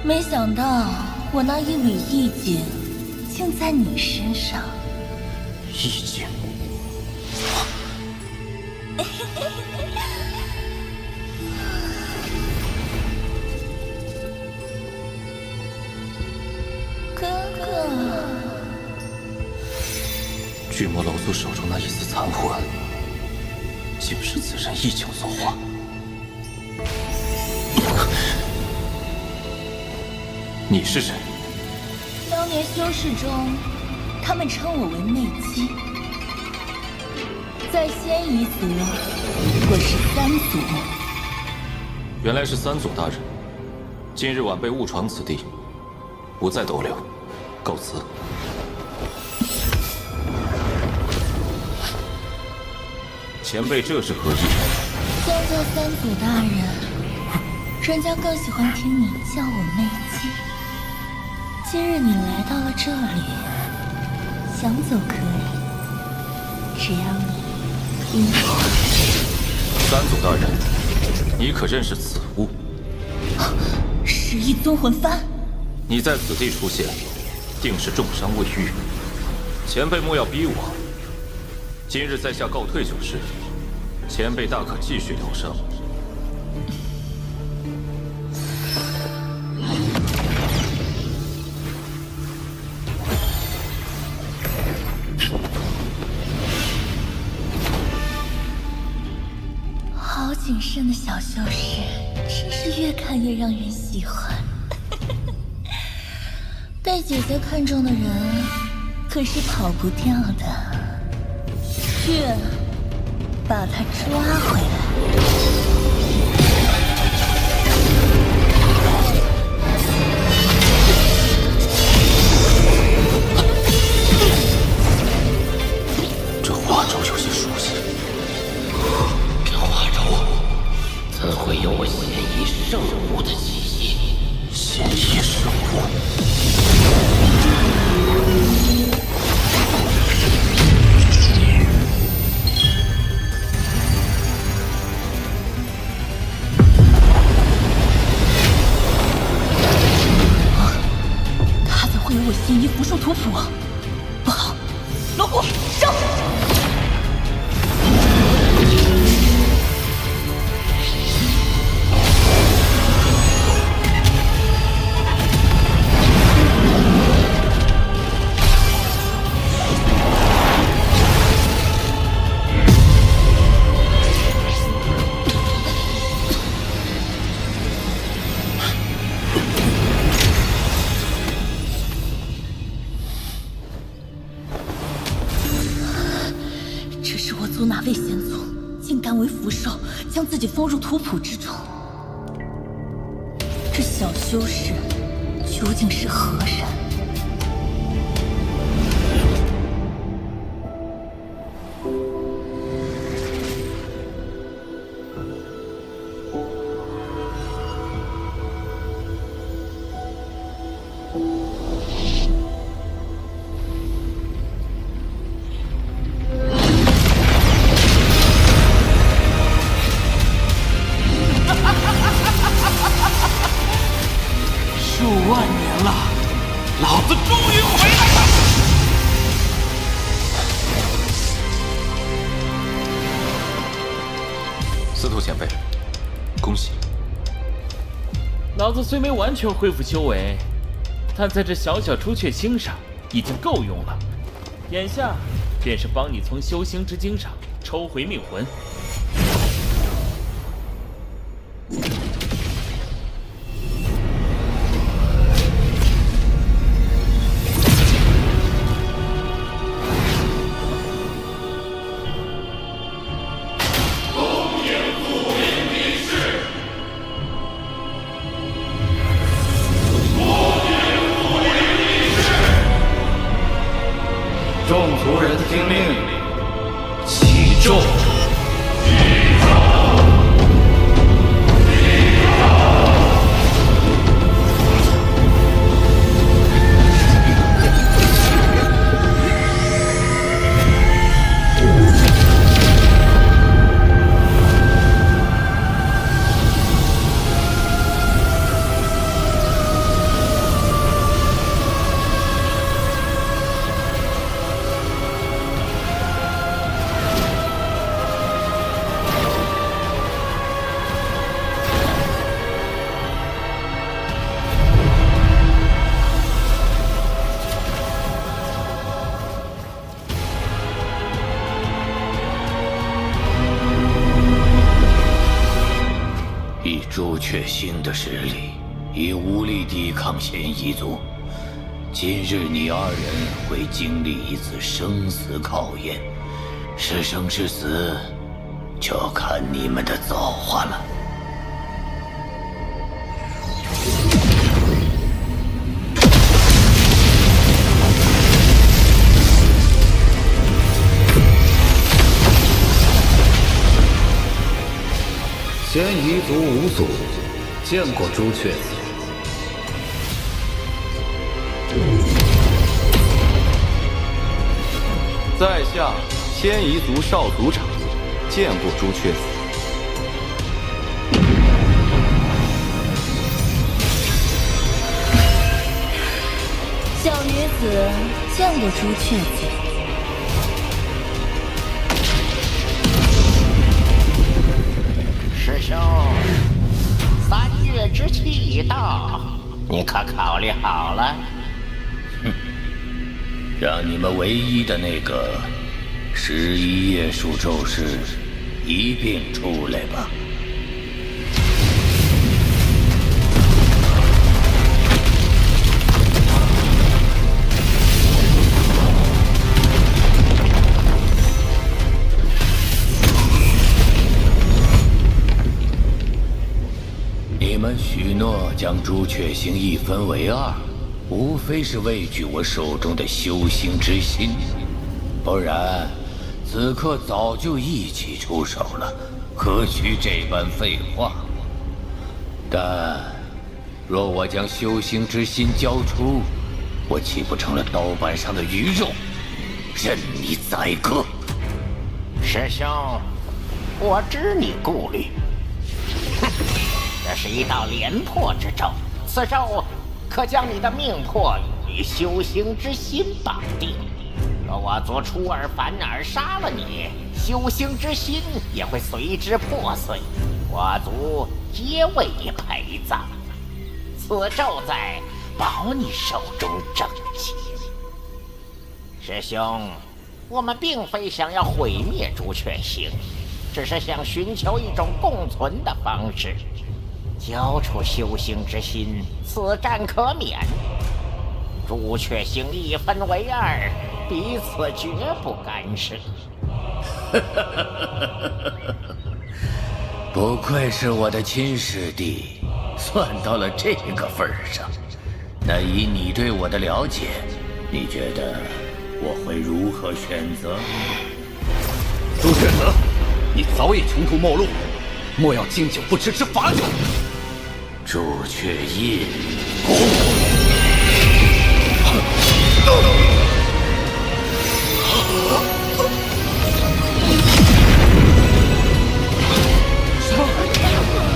没想到我那一缕意境，竟在你身上。意境。哥哥，巨魔老祖手中那一丝残魂，竟是此人意境所化。你是谁？当年修士中，他们称我为魅姬。在仙夷族，我是三祖。原来是三祖大人。今日晚辈误闯此地，不再逗留，告辞。前辈这是何意？相较三祖大人，人家更喜欢听你叫我魅姬。今日你来到了这里，想走可以，只要你应我。三祖大人，你可认识此物？十亿尊魂幡。你在此地出现，定是重伤未愈。前辈莫要逼我，今日在下告退就是。前辈大可继续疗伤。好谨慎的小修士，真是越看越让人喜欢。被姐姐看中的人，可是跑不掉的。去，把他抓回来。这花轴有些熟悉。这花轴怎会有我仙夷圣物的气息？仙夷圣物。他怎会有我仙夷符术图谱？不好，老虎上！这是我族哪位先祖，竟敢为符兽，将自己封入图谱之中？这小修士究竟是何人？数万年了，老子终于回来了！司徒前辈，恭喜！老子虽没完全恢复修为，但在这小小朱雀星上已经够用了。眼下便是帮你从修星之精上抽回命魂。众族人听命，起众！朱雀星的实力已无力抵抗仙夷族，今日你二人会经历一次生死考验，是生是死，就看你们的造化了。仙夷族五祖见过朱雀子。在下仙夷族少族长见过朱雀子。小女子见过朱雀子。师兄，3月之期已到，你可考虑好了？哼，让你们唯一的那个11叶术咒师一并出来吧。你们许诺将朱雀星一分为二，无非是畏惧我手中的修行之心，不然此刻早就一起出手了，何须这般废话？但若我将修行之心交出，我岂不成了刀板上的鱼肉，任你宰割？师兄，我知你顾虑。哼，这是一道连破之咒，此咒可将你的命魄与修行之心绑定。若我族出尔反尔杀了你，修行之心也会随之破碎，我族皆为你陪葬。此咒在，保你手中正气。师兄，我们并非想要毁灭朱雀星，只是想寻求一种共存的方式。交出修行之心，此战可免。朱雀星一分为二，彼此绝不干涉。不愧是我的亲师弟，算到了这个份上。那以你对我的了解，你觉得我会如何选择？朱雀子，你早已穷途末路，莫要经久不持之法者。朱雀印，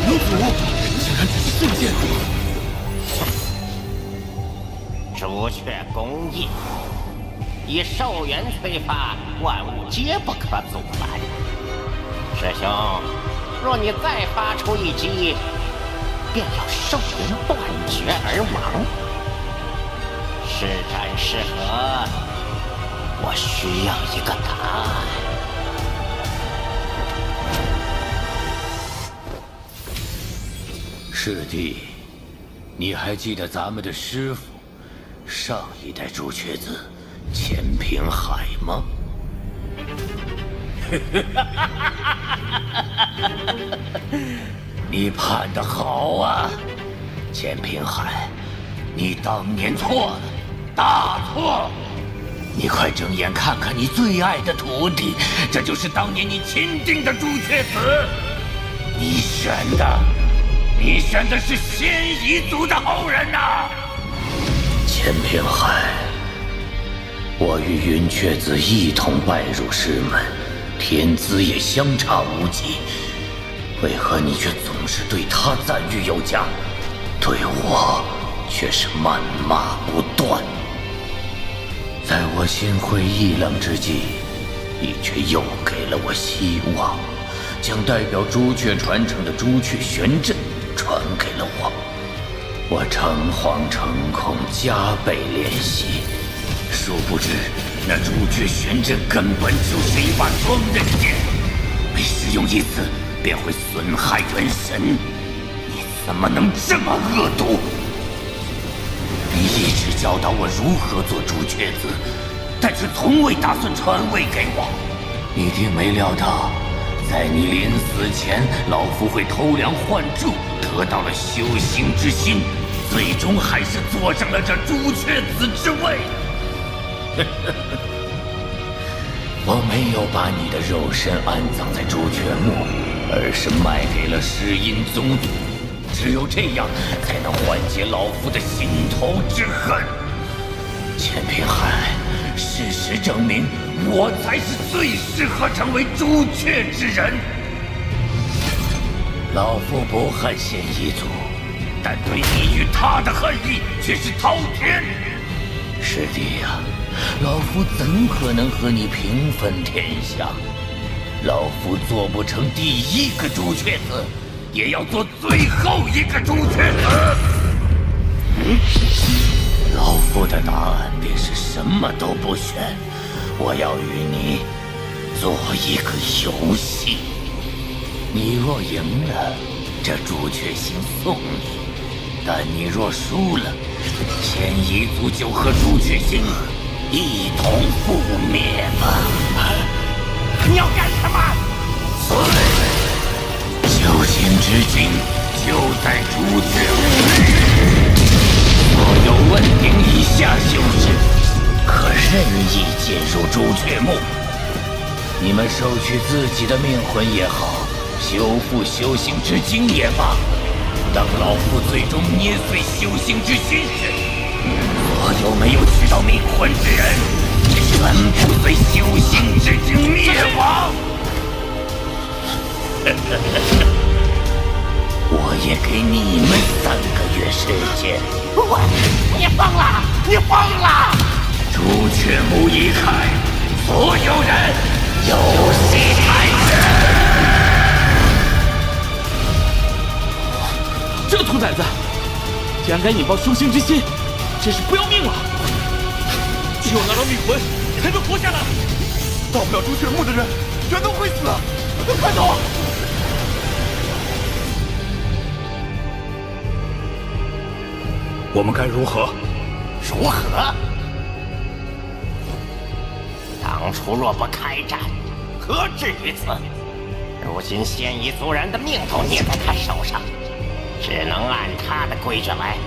女主竟然只是瞬间。朱雀攻印，以兽元催发，万物皆不可阻拦。师兄，若你再发出一击，便要兽元断绝而亡。是战是和，我需要一个答案。师弟，你还记得咱们的师傅，上一代朱雀子钱平海吗？你判得好啊，钱平海，你当年错了，大错！你快睁眼看看你最爱的徒弟，这就是当年你钦定的朱雀子。你选的是仙夷族的后人呐！钱平海，我与云雀子一同拜入师门，天资也相差无几。为何你却总是对他赞誉有加，对我却是谩骂不断？在我心灰意冷之际，你却又给了我希望，将代表朱雀传承的朱雀玄阵传给了我。我诚惶诚恐，加倍练习，殊不知那朱雀玄阵根本就是一把双刃剑，每使用一次便会损害元神。你怎么能这么恶毒？你一直教导我如何做朱雀子，但却从未打算传位给我。一定没料到，在你临死前，老夫会偷梁换柱，得到了修行之心，最终还是坐上了这朱雀子之位。我没有把你的肉身安葬在朱雀墓，而是卖给了石阴宗族。只有这样，才能缓解老夫的心头之恨。钱平海，事实证明，我才是最适合成为朱雀之人。老夫不恨现一族，但对你与他的恨意却是滔天。师弟呀，老夫怎可能和你平分天下？老夫做不成第一个朱雀子，也要做最后一个朱雀子。老夫的答案便是什么都不选，我要与你做一个游戏。你若赢了，这朱雀星送你；但你若输了，前一族就和朱雀星一同覆灭吧。你要干什么？修行之境就在朱雀墓。所有问鼎以下修士可任意进入朱雀墓。你们收取自己的命魂也好，修复修行之精也罢，等老夫最终捏碎修行之心时，所有没有取到命魂之人，全部随修行之精灭亡。我也给你们3个月时间。你疯了！你疯了！朱雀墓一开，所有人游戏开始。这兔崽子，竟然敢引爆修行之心，真是不要命了！只有拿到命魂，才能活下来。到不了朱雀墓的人，全都会死！快走！我们该如何？如何？当初若不开战，何至于此？如今现一族人的命都捏在他手上，只能按他的规矩来。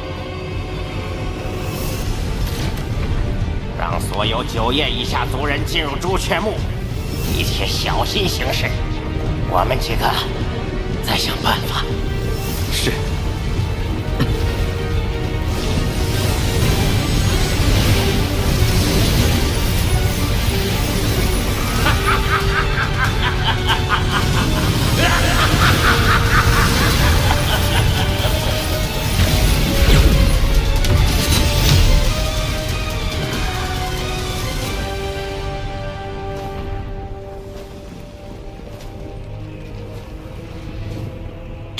让所有9叶以下族人进入朱雀墓，一切小心行事。我们几个再想办法。是。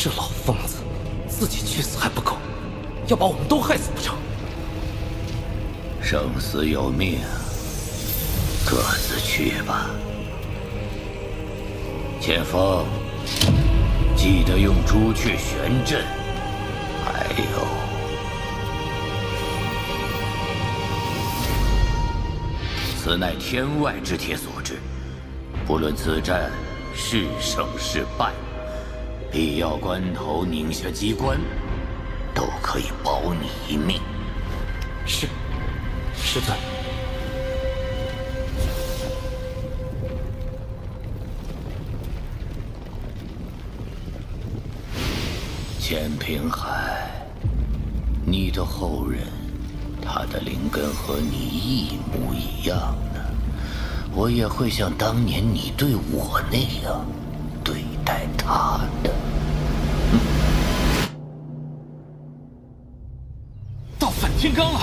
这老疯子，自己去死还不够，要把我们都害死不成？生死有命，各自去吧。前锋，记得用朱雀玄阵。还有，此乃天外之铁所制，不论此战是胜是败，必要关头拧下机关，都可以保你一命。是，师尊。钱平海，你的后人，他的灵根和你一模一样的，我也会像当年你对我那样对待他的。到反天罡了，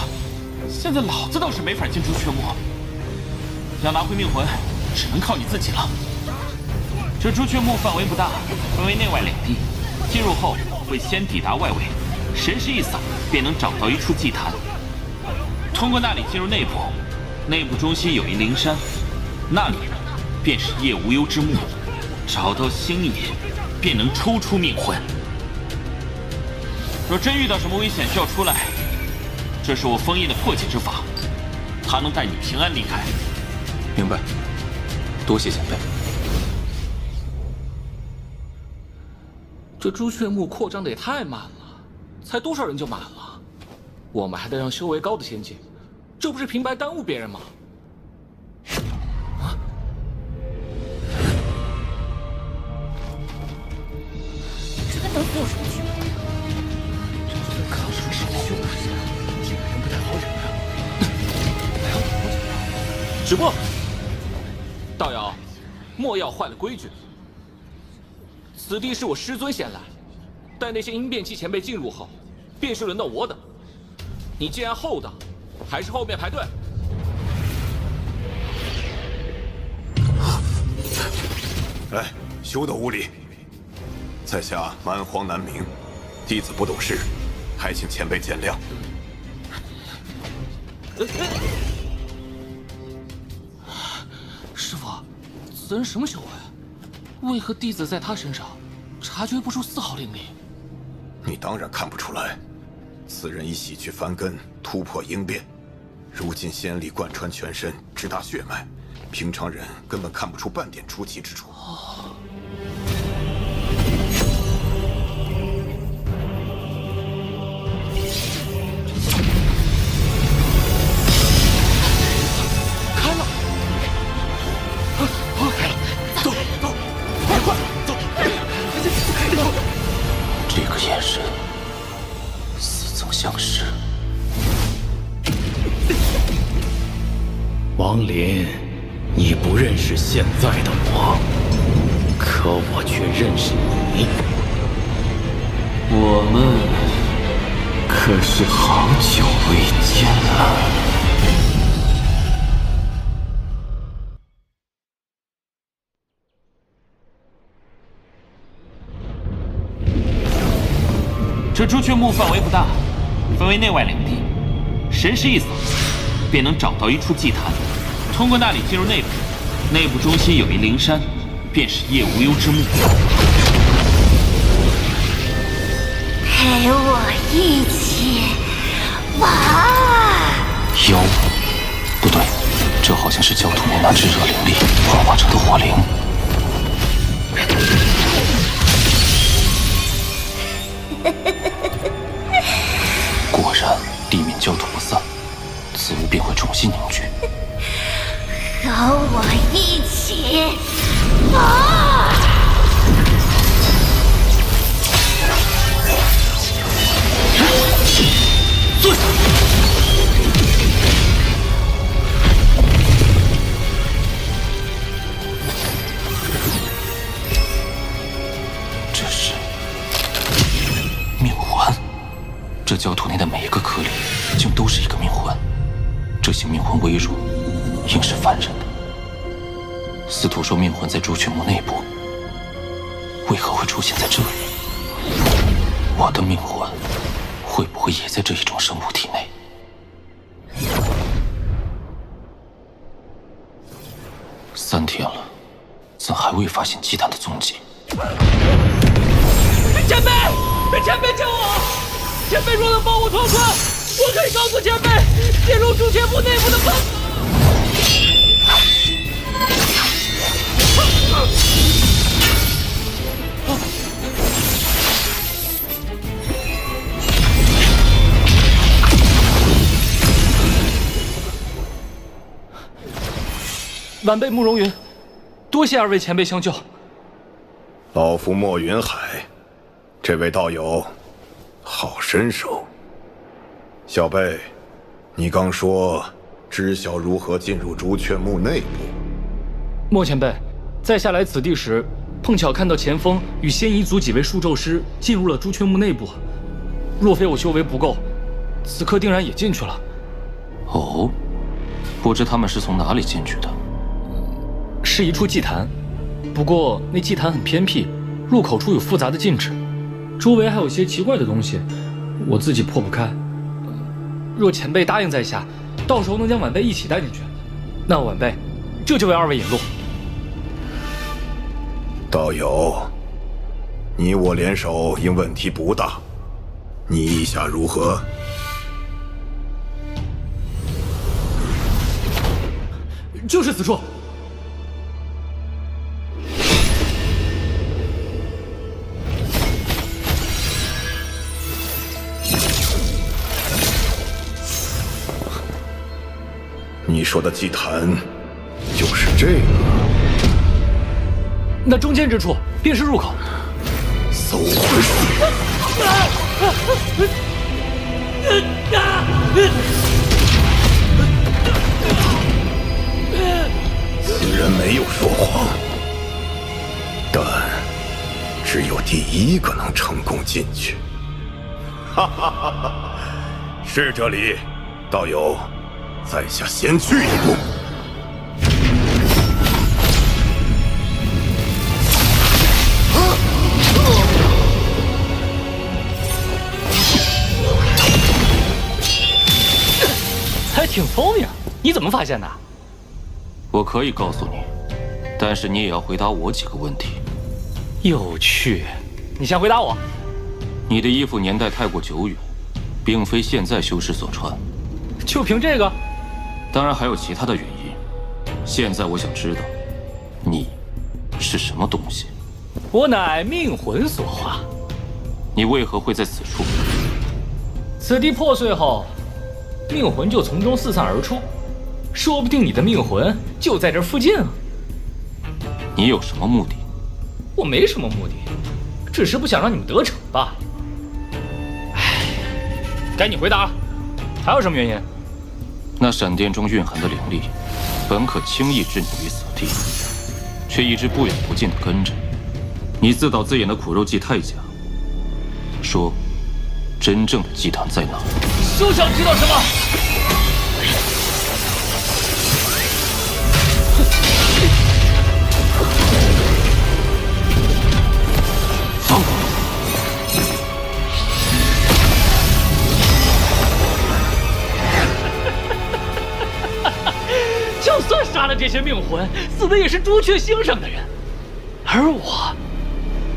现在老子倒是没法进朱雀墓，要拿回命魂，只能靠你自己了。这朱雀墓范围不大，分为内外2地，进入后会先抵达外围，神识一扫，便能找到一处祭坛。通过那里进入内部，内部中心有一灵山，那里便是夜无忧之墓。找到星野，便能抽出命魂。若真遇到什么危险需要出来，这是我封印的破解之法，它能带你平安离开。明白，多谢前辈。这朱雀墓扩张的也太慢了，才多少人就满了？我们还得让修为高的先进，这不是平白耽误别人吗？这跟等死有什么区别？这是在抗什么时候修士？这个人不太好惹呀。止步！道友，莫要坏了规矩。此地是我师尊先来，待那些阴变期前辈进入后，便是轮到我等。你既然后等，还是后面排队。哎，休得无礼！在下蛮荒难明，弟子不懂事，还请前辈见谅。师傅，此人什么修为？为何弟子在他身上察觉不出丝毫灵力？你当然看不出来，此人已洗去凡根，突破应变，如今仙力贯穿全身，直达血脉，平常人根本看不出半点出奇之处。开了！开了！走走，快快走！这个眼神似曾相识。王林，你不认识现在的我，可我却认识你。我们可是好久未见了。这朱雀墓范围不大，分为内外两地，神识一扫，便能找到一处祭坛。通过那里进入内部，内部中心有一灵山，便是夜无忧之墓。陪我一起玩。妖？不对，这好像是焦土内那炙热灵力幻化成的火灵。果然，地面焦土不散，此物便会重新凝聚。和我一起玩。坐下。这是命环，这焦土内的每一个颗粒，竟都是一个命魂。这些命魂微弱，应是凡人的。司徒说命魂在朱雀墓内部，为何会出现在这里？我的命魂会不会也在这一种生物体内？3天了，怎还未发现祭坛的踪迹？前辈，前辈救我！前辈若能帮我脱困，我可以告诉前辈进入朱雀墓内部的方法。晚辈慕容云，多谢2位前辈相救。老夫莫云海，这位道友好身手。小辈，你刚说知晓如何进入朱雀墓内部？莫前辈，在下来此地时，碰巧看到前锋与仙夷族几位术咒师进入了朱雀墓内部。若非我修为不够，此刻定然也进去了。哦，不知他们是从哪里进去的？是一处祭坛，不过那祭坛很偏僻，入口处有复杂的禁制，周围还有些奇怪的东西，我自己破不开。若前辈答应在下，到时候能将晚辈一起带进去，那晚辈这就为2位引路。道友，你我联手应问题不大，你意下如何？就是此处。你说的祭坛就是这个？那中间之处便是入口。搜魂术。此人没有说谎，但只有第一个能成功进去。哈哈哈哈！是这里，道友，在下先去一步。还挺聪明，你怎么发现的？我可以告诉你，但是你也要回答我几个问题。有趣，你先回答我。你的衣服年代太过久远，并非现在修士所穿。就凭这个？当然还有其他的原因。现在我想知道，你是什么东西？我乃命魂所化。你为何会在此处？此地破碎后，命魂就从中四散而出，说不定你的命魂就在这附近啊。你有什么目的？我没什么目的，只是不想让你们得逞罢了。唉，该你回答了，还有什么原因？那闪电中蕴含的灵力，本可轻易置你于死地，却一直不远不近地跟着你。自导自演的苦肉计太假。说，真正的祭坛在哪？休想知道什么！放！就算杀了这些命魂，死的也是朱雀星上的人，而我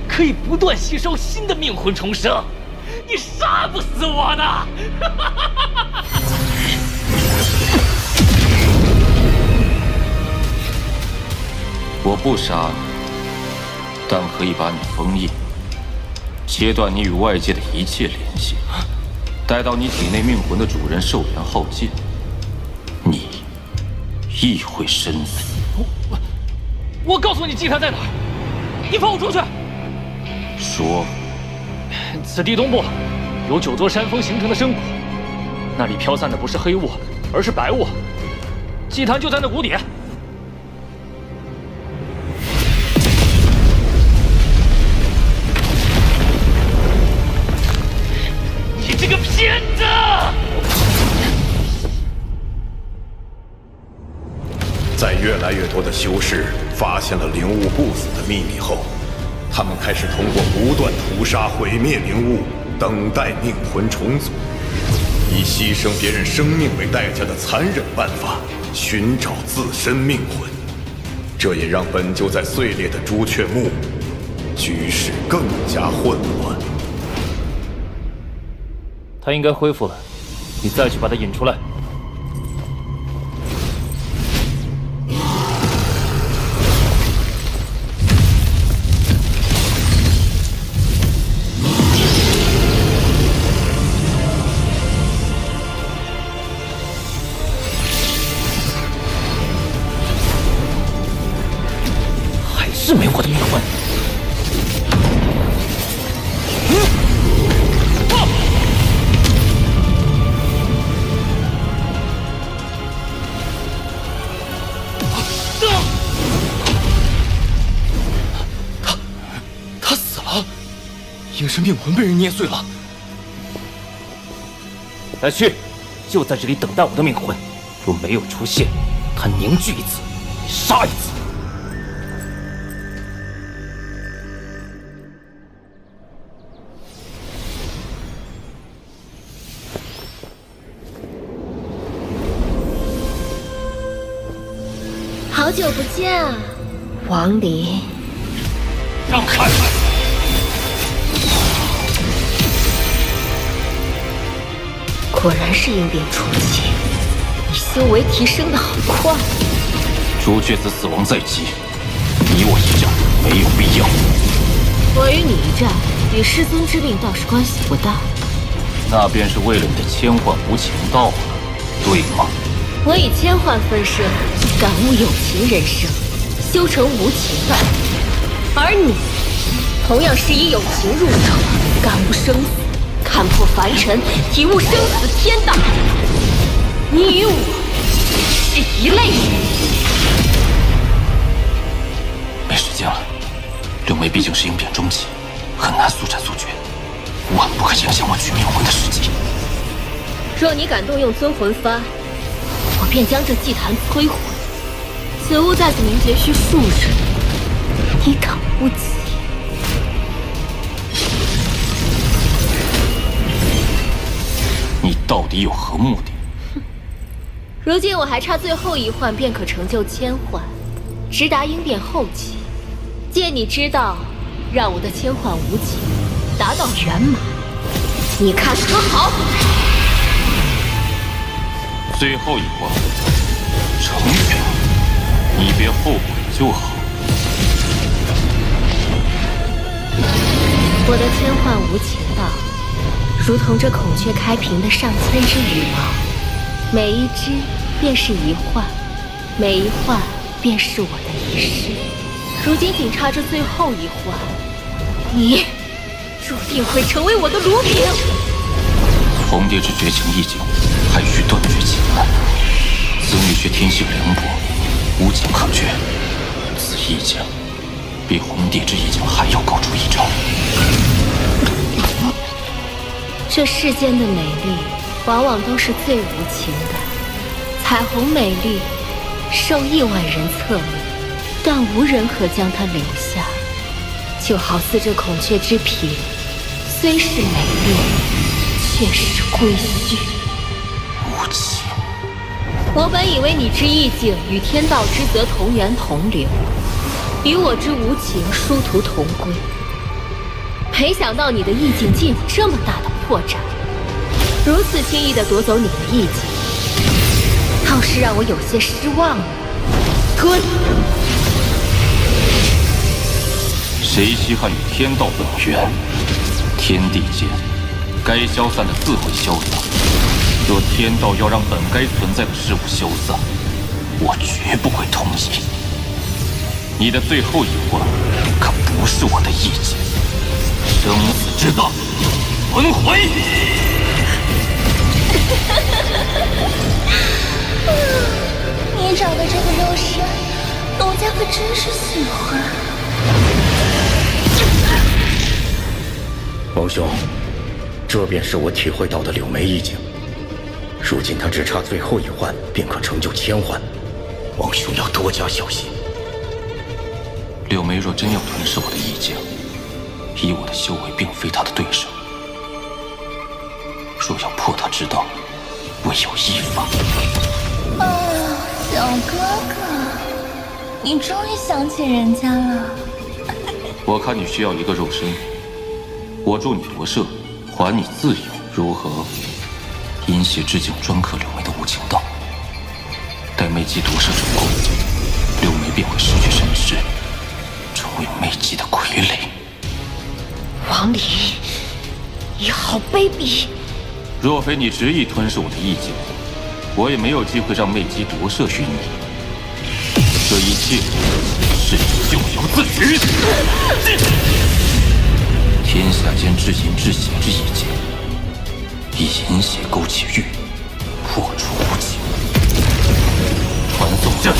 可以不断吸收新的命魂重生。你杀不死我的！我不杀你，但可以把你封印，切断你与外界的一切联系。待到你体内命魂的主人寿元耗尽，你亦会身死。我告诉你祭坛在哪儿，你放我出去！说。此地东部有9座山峰形成的深谷，那里飘散的不是黑雾，而是白雾。祭坛就在那谷底。你这个骗子！在越来越多的修士发现了灵物不死的秘密后，他们开始通过不断屠杀、毁灭灵物，等待命魂重组，以牺牲别人生命为代价的残忍办法寻找自身命魂。这也让本就在碎裂的朱雀墓局势更加混乱。他应该恢复了，你再去把他引出来。是没我的命魂。他死了，应是命魂被人捏碎了。来去，就在这里等待我的命魂。若没有出现，他凝聚一次，杀一次。好久不见啊，王离。让开！果然是应变初期，你修为提升的好快。朱雀子死亡在即，你我一战没有必要。我与你一战，与师尊之命倒是关系不大。那便是为了你的千幻无情道了，对吗？我以千幻分身，感悟有情人生，修成无情道；而你，同样是以有情入道，感悟生死，看破凡尘，体悟生死天道。你与我是一类人。没时间了，六梅毕竟是应变中期，很难速战速决，万不可影响我取命魂的时机。若你敢动用尊魂幡，我便将这祭坛摧毁。此物再次凝结需数日，你等不及。你到底有何目的？如今我还差最后一幻，便可成就千幻，直达应变后期。借你之道，让我的千幻无情达到圆满，你看可好？最后一关，成全你，别后悔就好。我的千幻无情道，如同这孔雀开屏的上千只羽毛，每一只便是一幻，每一幻便是我的一世。如今仅差这最后一环，你注定会成为我的炉饼。红蝶之绝情意境，还需断绝情难。此女却天性凉薄，无情可绝。此意境比红蝶之意境还要高出一筹。这世间的美丽，往往都是最无情的。彩虹美丽，受亿万人侧目，但无人可将它留下。就好似这孔雀之屏，虽是美丽，却是归墟。无情。我本以为你之意境与天道之则同源同流，与我之无情殊途同归。没想到你的意境竟有这么大的破绽，如此轻易地夺走你的意境，倒是让我有些失望了。吞！谁稀罕与天道本源？天地间，该消散的自会消散。若天道要让本该存在的事物消散，我绝不会同意。你的最后一关，可不是我的意境。生死之道，轮回！你长的这个肉身，奴家可真是喜欢。王兄，这便是我体会到的柳眉意境。如今他只差最后一环，便可成就千环。王兄要多加小心。柳眉若真要吞噬我的意境，以我的修为并非他的对手。若要破他之道，唯有一法。小哥哥，你终于想起人家了。我看你需要一个肉身，我助你夺舍，还你自由，如何？阴邪之境专克柳眉的无情道，待魅姬夺舍成功，柳眉便会失去神识，成为魅姬的傀儡。王离，你好卑鄙！若非你执意吞噬我的意境，我也没有机会让魅姬夺舍于你。这一切是你咎由自取。天下间至阴至邪之意境，以阴邪勾起欲，破除无情。传送阵！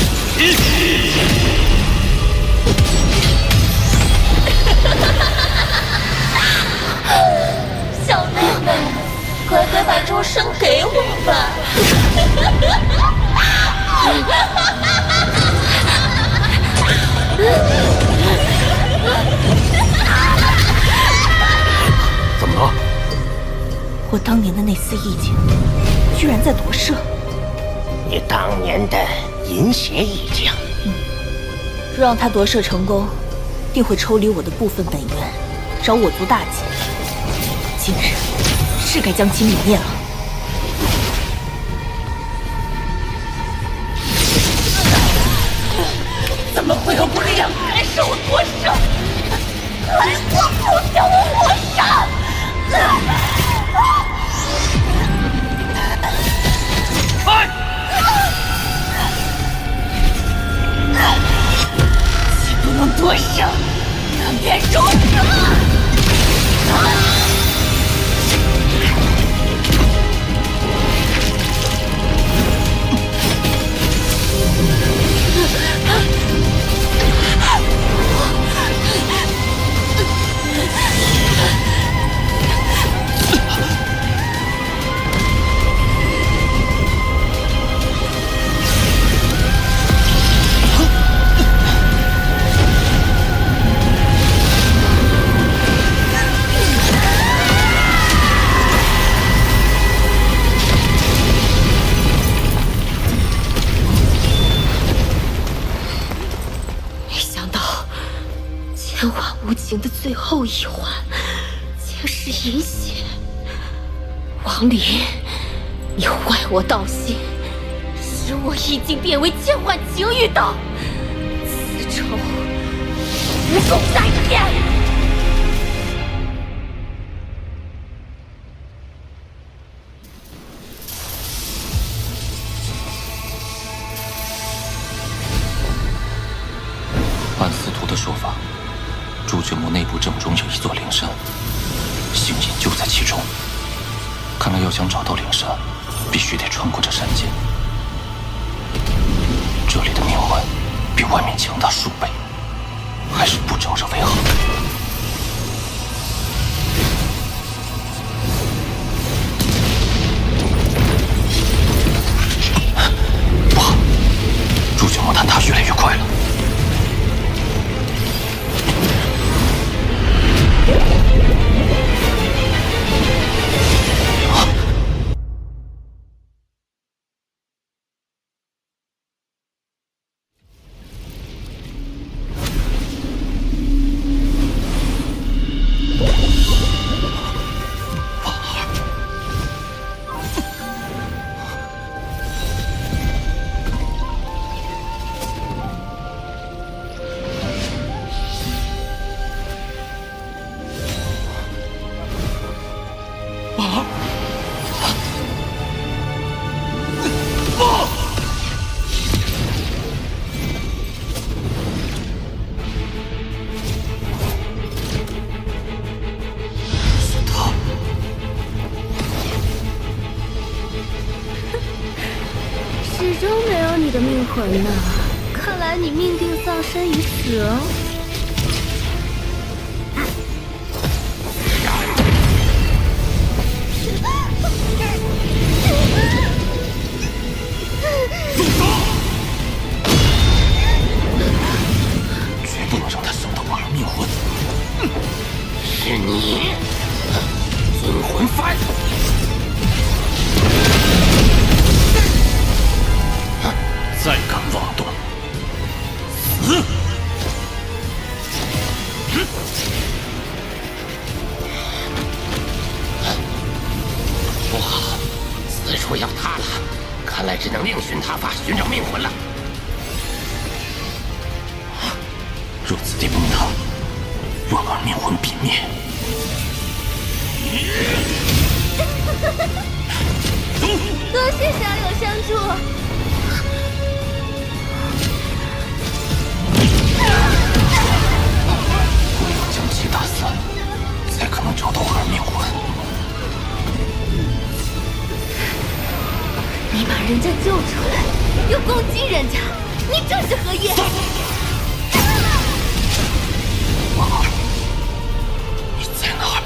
小妹妹，乖乖把肉身给我吧。怎么了？我当年的那丝意境，居然在夺舍。你当年的淫邪意境，若让他夺舍成功，定会抽离我的部分本源，找我族大忌。今日是该将其泯灭了。怎么会有不良人受我夺舍？还想不将我活杀？既不能夺舍，那便如此。天瓦无情的最后一环，竟是银血。王离，你坏我道心，使我意境变为千幻情欲道，此仇无功再天。按司徒的说法，朱雀墓内部正中有一座灵山，星隐就在其中。看来要想找到灵山，必须得穿过这山涧。这里的命魂比外面强大数倍，还是不招惹为好。不好，朱雀墓坍塌越来越快了。始终没有你的命魂呢，看来你命定丧身于此哦。住手！绝不能让他伤到我儿命魂。是你，尊魂幡。再敢妄动，死！不好，此处要塌了，看来只能另寻他法寻找命魂了。若此地崩塌，万儿命魂必灭。多谢小友相助。唯有将其打散，才可能找到儿命魂。你把人家救出来，又攻击人家，你这是何意？婉儿，你在哪儿？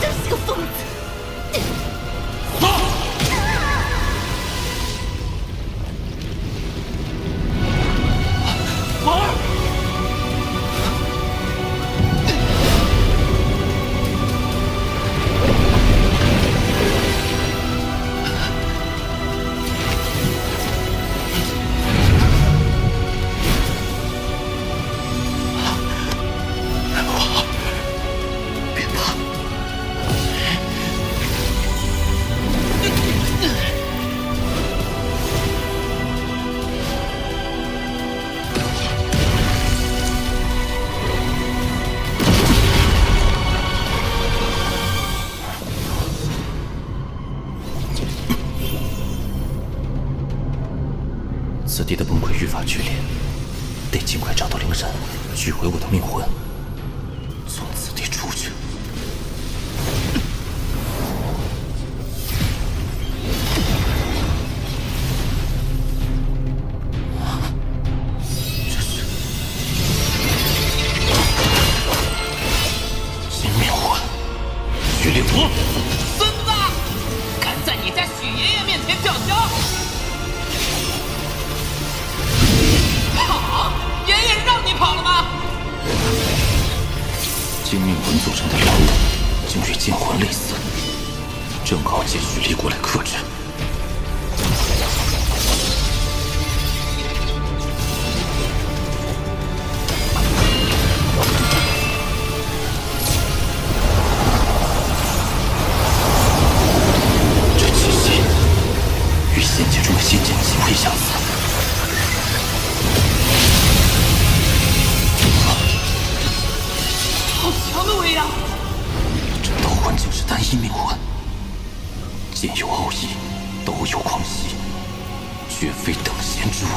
真是个疯子！婉儿，此地的崩溃愈发剧烈，得尽快找到灵山，取回我的命魂，从此地出去。这是新命魂，许立国。孙子，敢在你家许爷爷面前叫嚣！跑！爷爷让你跑了吗？金命魂组成的灵物，竟与剑魂类似，正好借许立国来克制。这气息与仙界中的仙剑极为相似。好强的威压！这斗魂竟是单一命魂，剑有奥义，斗有狂喜，绝非等闲之物。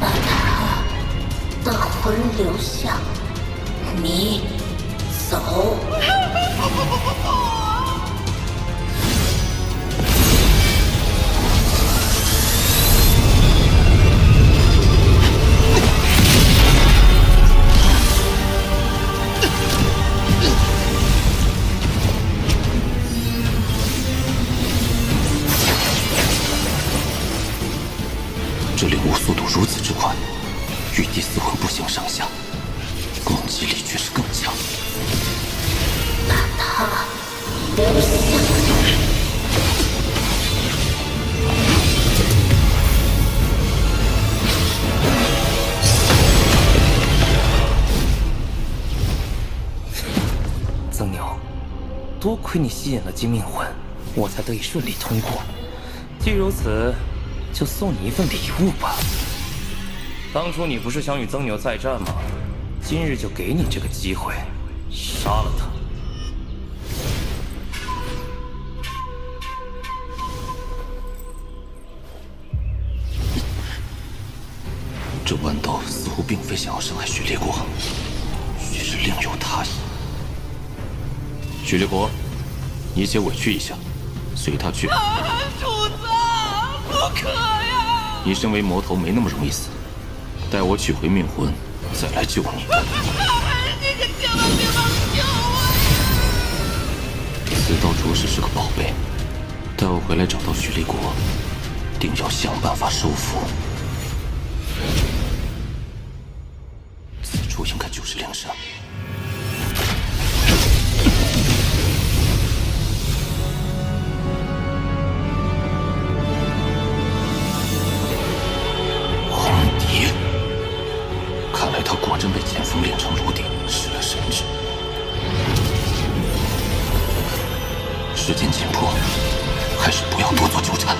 把他的魂留下，你走。这灵物速度如此之快，与第四魂不相上下，攻击力却是更强。把他留下。曾牛，多亏你吸引了金命魂，我才得以顺利通过。既如此，就送你一份礼物吧。当初你不是想与曾牛再战吗？今日就给你这个机会，杀了他。这豌豆似乎并非想要伤害许立国，须是另有他意。许立国，你且委屈一下，随他去。主子，不可呀！你身为魔头，没那么容易死。待我取回命魂，再来救你。你可千万别忘救我！此刀着实是个宝贝，待我回来找到许立国，定要想办法收服。此处应该就是灵山。看来他果真被剑锋炼成炉鼎，失了神智。时间紧迫，还是不要多做纠缠。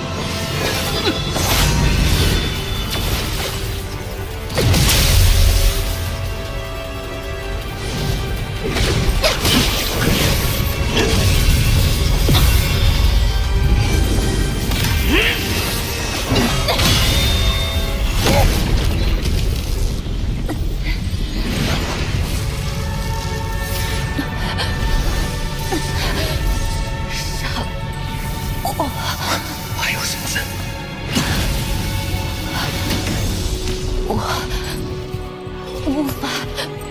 无法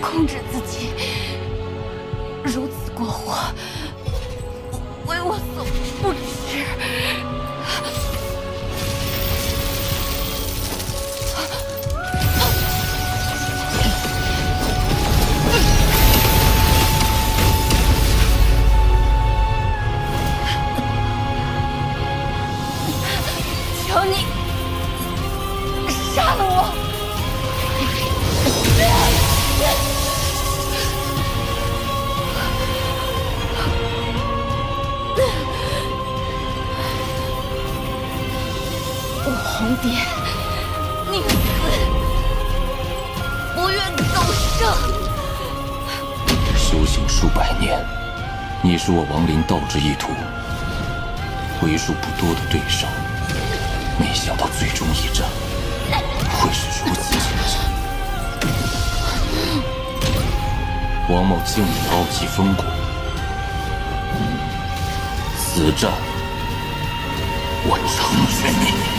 控制自己，如此过火，为我所不齿。求你杀了我！我红蝶，宁死不不愿走上。修行数百年，你是我亡灵道之一途，为数不多的对手，没想到最终一战会是如此艰难。王某敬你的傲气风骨，此战我成全你。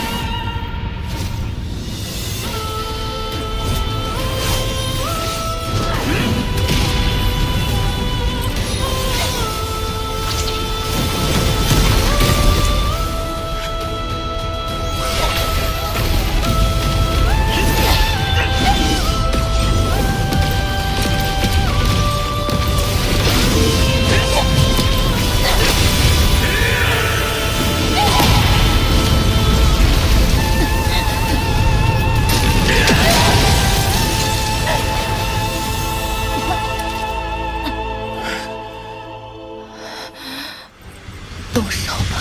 动手吧。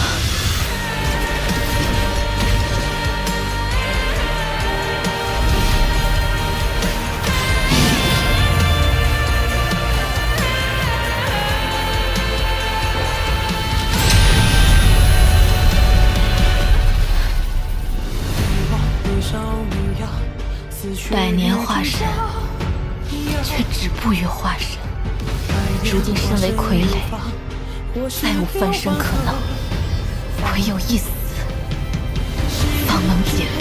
百年化神，却止步于化神。如今身为傀儡，再无翻身可能，唯有一死，方能解脱。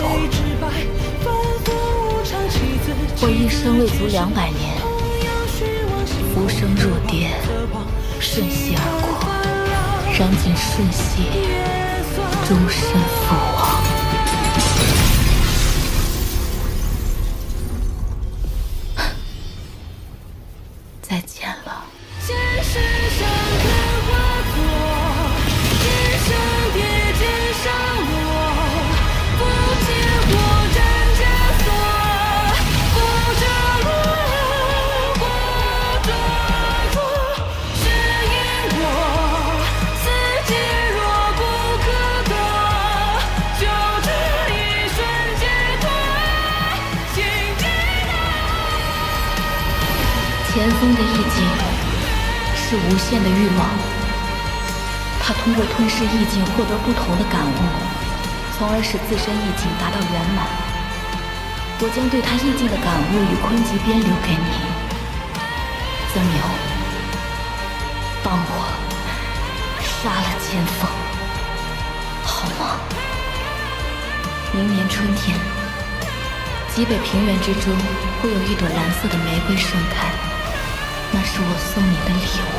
我一生未足200年，浮生若蝶，瞬息而过，然仅瞬息，终身覆亡。再见了。前锋的意境是无限的欲望，他通过吞噬意境获得不同的感悟，从而使自身意境达到圆满。我将对他意境的感悟与坤极鞭留给你，曾牛，帮我杀了前锋，好吗？明年春天，极北平原之中会有一朵蓝色的玫瑰盛开。那是我送你的礼物。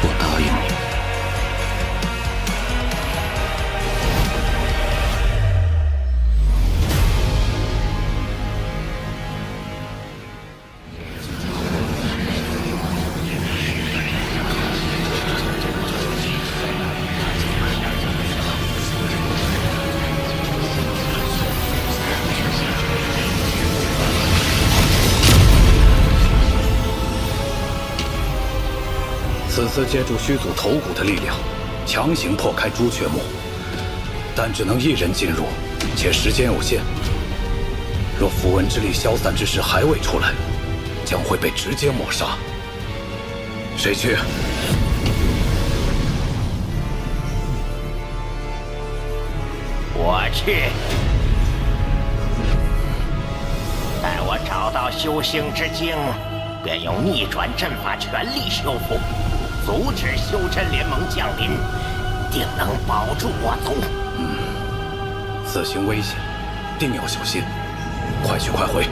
我答应你。此次借助虚祖头骨的力量，强行破开朱雀墓，但只能1人进入，且时间有限。若符文之力消散之时还未出来，将会被直接抹杀。谁去？我去。待我找到修星之精，便用逆转阵法全力修复。阻止修真联盟降临，定能保住我族。此行危险，定要小心。快去快回。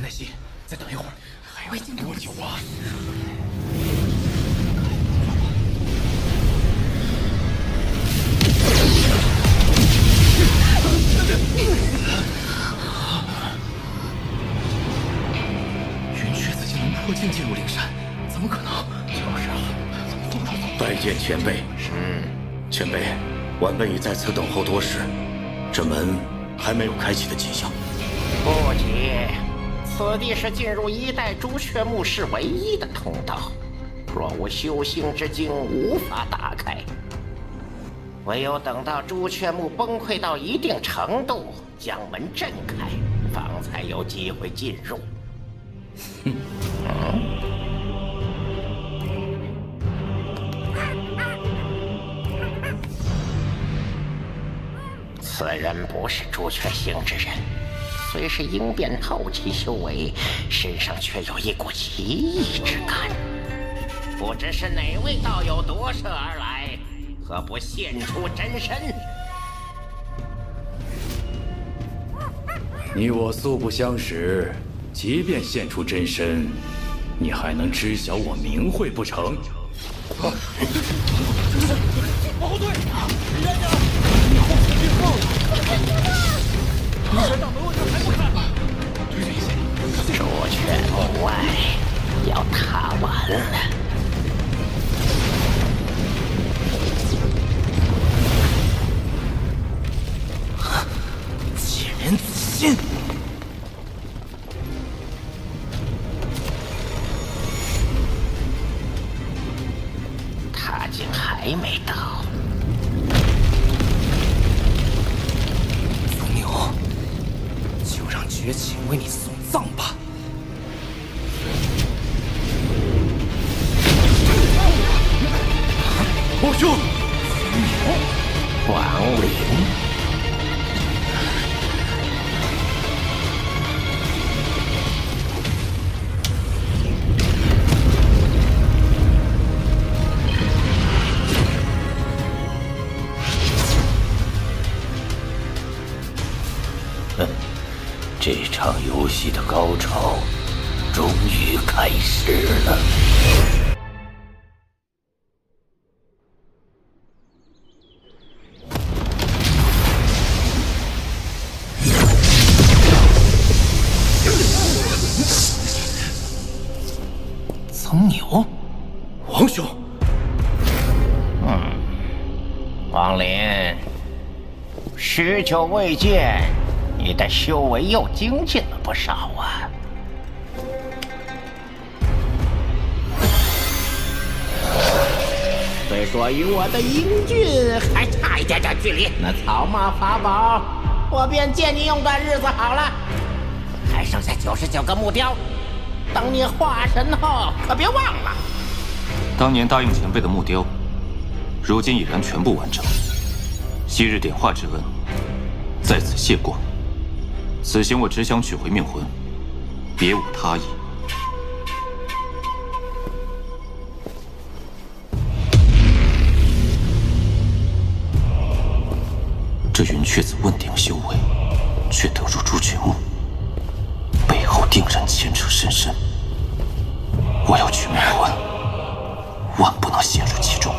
耐心，再等一会儿。还要等多久啊？破境进入灵山，怎么可能？就是啊，怎么拜见前辈。前辈，晚辈已在此等候多时，这门还没有开启的迹象。不急，此地是进入一代朱雀墓室唯一的通道，若无修星之精，无法打开。唯有等到朱雀墓崩溃到一定程度，将门震开，方才有机会进入。此人不是朱雀星之人，虽是应变后期修为，身上却有一股奇异之感。不知是哪位道友夺舍而来，何不现出真身？你我素不相识，即便现出真身，你还能知晓我名讳不成？矛盾！冤家，你后前退后了！你这大门外头还不看？朱雀墓外要踏完了。贱人子信！他竟还没到。宗牛，就让绝情为你送葬吧。王兄，亡灵。这场游戏的高潮终于开始了。曾牛，王兄，王林，许久未见，你的修为又精进了不少啊。虽说与我的英俊还差一点点距离，那草帽法宝，我便借你用段日子好了。还剩下99个木雕，等你化神后可别忘了。当年答应前辈的木雕，如今已然全部完成。昔日点化之恩，在此谢过。此行我只想取回命魂，别无他意。这云雀子问鼎修为，却得入朱雀墓，背后定然牵扯甚深。我要取命魂，万不能陷入其中。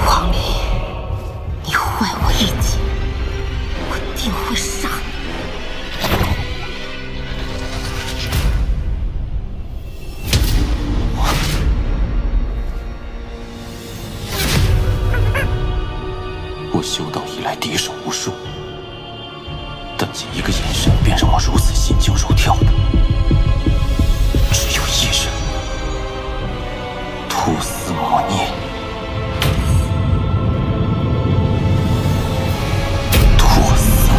王离，你坏我一击，我定会杀你。我修道以来敌手无数，但仅一个眼神便让我如此心惊肉跳的，只有一人，屠丝魔孽。托死！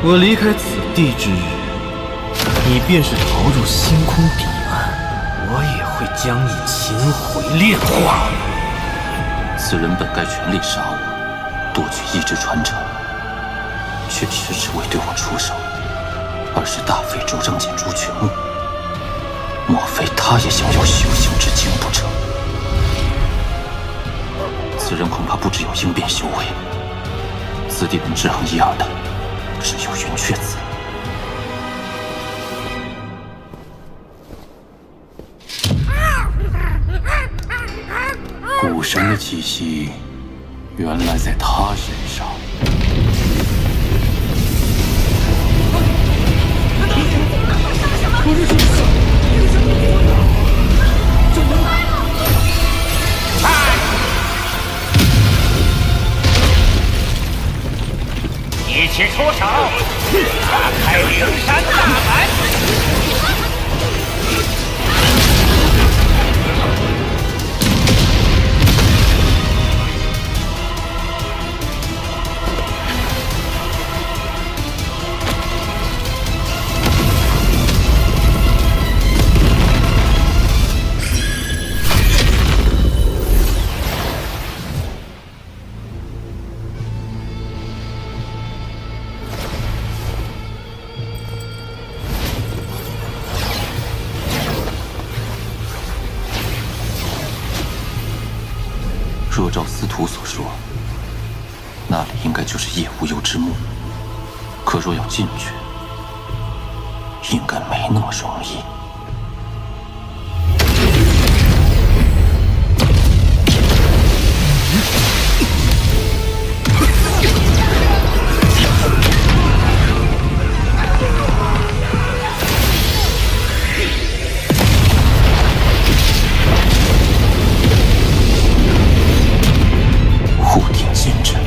我离开此地之日，你便是逃入星空彼岸，我也会将你擒回炼化。此人本该全力杀我，夺取意志传承，却迟迟未对我出手，而是大费周章进朱雀墓。莫非他也想要修行之精不成？此人恐怕不只有应变修为，此地能制衡一二的，只有云雀子。古神的气息，原来在他身上。时出手，打开灵山大门！若照司徒所说，那里应该就是夜无忧之墓。可若要进去，应该没那么容易。护顶金阵。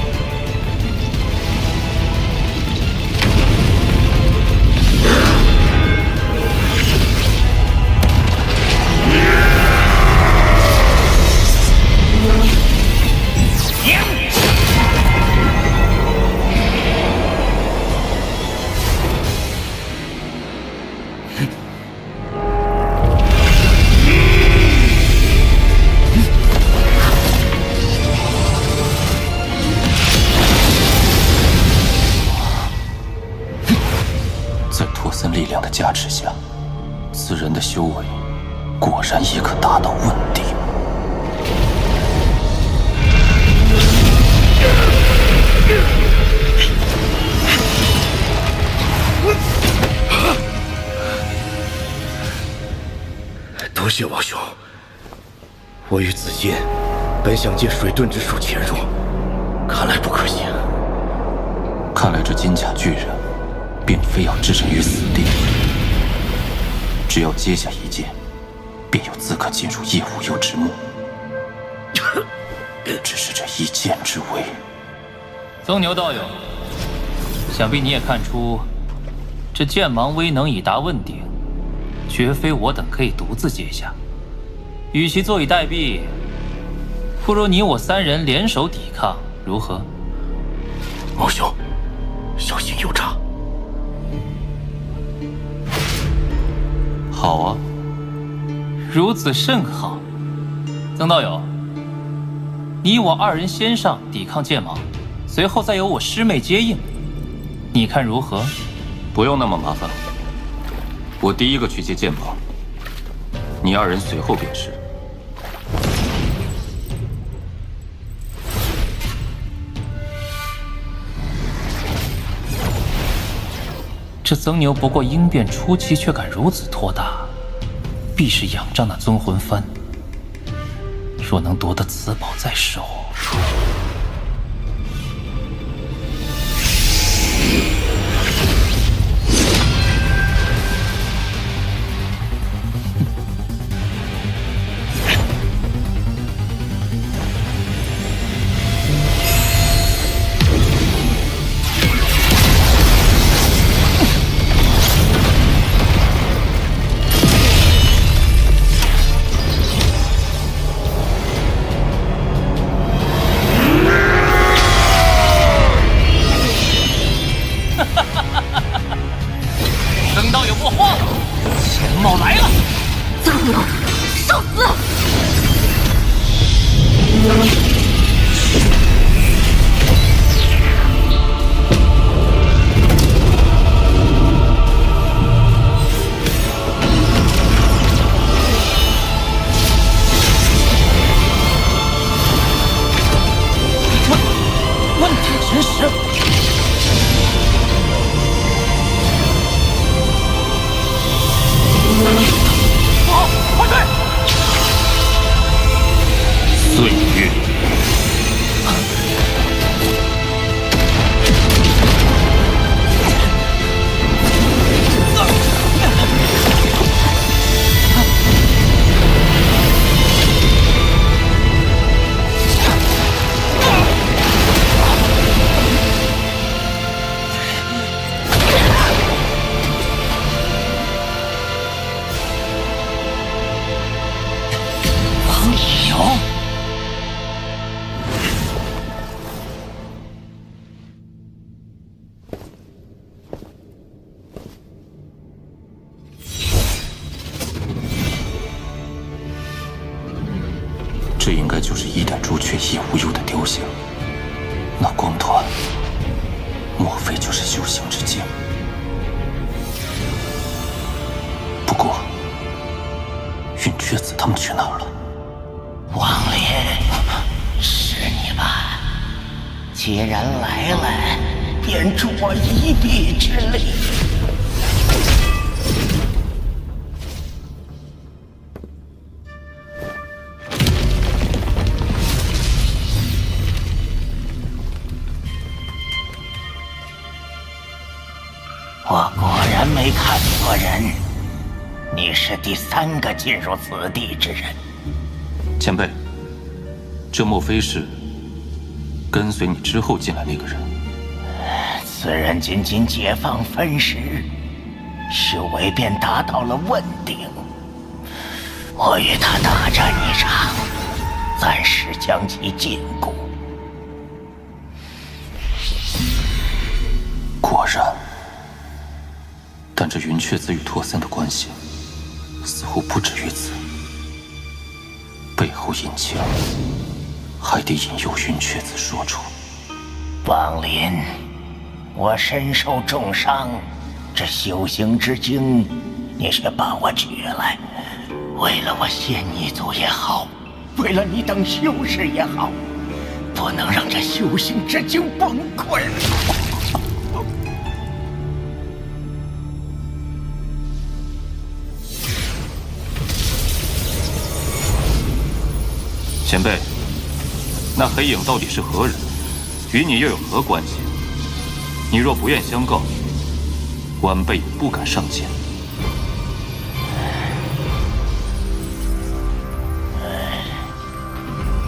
在托森力量的加持下，此人的修为果然亦可达到问鼎。多谢王兄，我与子音本想借水遁之术潜入，看来不可行。看来这金甲巨人并非要置人于死地，只要接下一剑，便有资格进入夜无忧之墓。只是这一剑之威，曾牛道友，想必你也看出，这剑芒威能已达问鼎，绝非我等可以独自接下。与其坐以待毙，不如你我三人联手抵抗，如何？王兄，小心有诈。好啊，如此甚好。曾道友，你我二人先上抵抗剑芒，随后再由我师妹接应，你看如何？不用那么麻烦，我第一个去接剑芒，你二人随后便是。这曾牛不过应变初期，却敢如此托大，必是仰仗那尊魂幡。若能夺得此宝在手，曾道友莫慌，钱茂来了！曾牛，受死！问鼎神石。岁月，走。这应该就是一代朱雀亦无忧的雕像。那光团，莫非就是修行之境？不过，云雀子他们去哪儿了？王林，是你吧？既然来了，便助我一臂之力。我果然没看错人，你是第3个进入此地之人。前辈，这莫非是跟随你之后进来那个人？此人仅仅解放分时，修为便达到了问鼎。我与他大战一场，暂时将其禁锢。果然。但这云雀子与拓森的关系，似乎不止于此。背后隐情，还得引诱云雀子说出。王林，我身受重伤，这修行之经，你却把我取来，为了我仙一族也好，为了你等修士也好，不能让这修行之经崩溃。前辈，那黑影到底是何人？与你又有何关系？你若不愿相告，晚辈不敢上前。